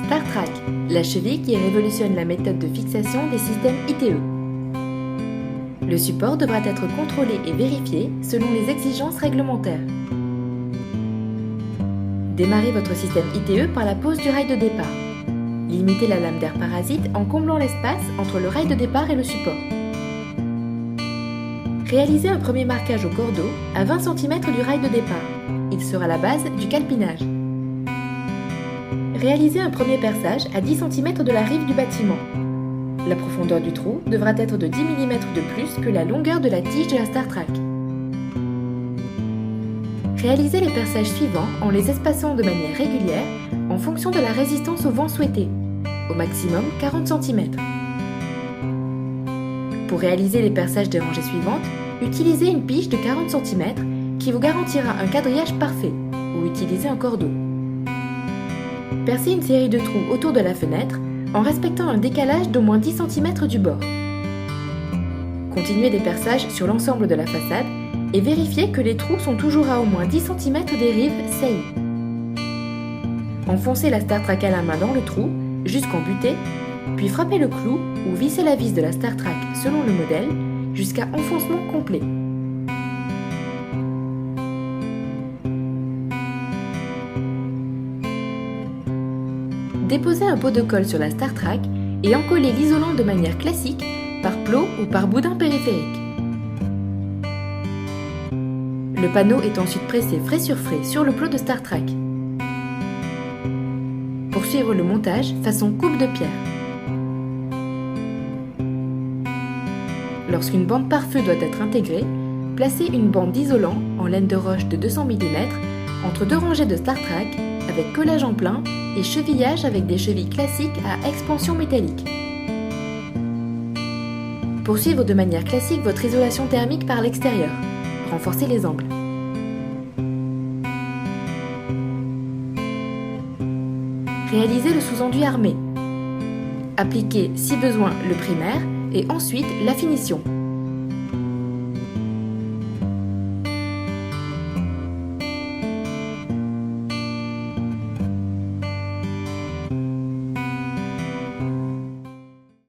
Star Track, la cheville qui révolutionne la méthode de fixation des systèmes ITE. Le support devra être contrôlé et vérifié selon les exigences réglementaires. Démarrez votre système ITE par la pose du rail de départ. Limitez la lame d'air parasite en comblant l'espace entre le rail de départ et le support. Réalisez un premier marquage au cordeau à 20 cm du rail de départ. Il sera la base du calpinage. Réalisez un premier perçage à 10 cm de la rive du bâtiment. La profondeur du trou devra être de 10 mm de plus que la longueur de la tige de la Star Track. Réalisez les perçages suivants en les espaçant de manière régulière en fonction de la résistance au vent souhaitée, au maximum 40 cm. Pour réaliser les perçages des rangées suivantes, utilisez une piche de 40 cm qui vous garantira un quadrillage parfait, ou utilisez un cordeau. Percez une série de trous autour de la fenêtre en respectant un décalage d'au moins 10 cm du bord. Continuez des perçages sur l'ensemble de la façade et vérifiez que les trous sont toujours à au moins 10 cm des rives saillies. Enfoncez la Star Track à la main dans le trou jusqu'en butée, puis frappez le clou ou vissez la vis de la Star Track selon le modèle jusqu'à enfoncement complet. Déposez un pot de colle sur la Star Track et encollez l'isolant de manière classique par plot ou par boudin périphérique. Le panneau est ensuite pressé frais sur frais sur le plot de Star Track. Poursuivre le montage façon coupe de pierre. Lorsqu'une bande pare-feu doit être intégrée, placez une bande d'isolant en laine de roche de 200 mm entre deux rangées de Star Track avec collage en plein et chevillage avec des chevilles classiques à expansion métallique. Poursuivre de manière classique votre isolation thermique par l'extérieur. Renforcez les angles. Réalisez le sous-enduit armé. Appliquez, si besoin, le primaire et ensuite la finition.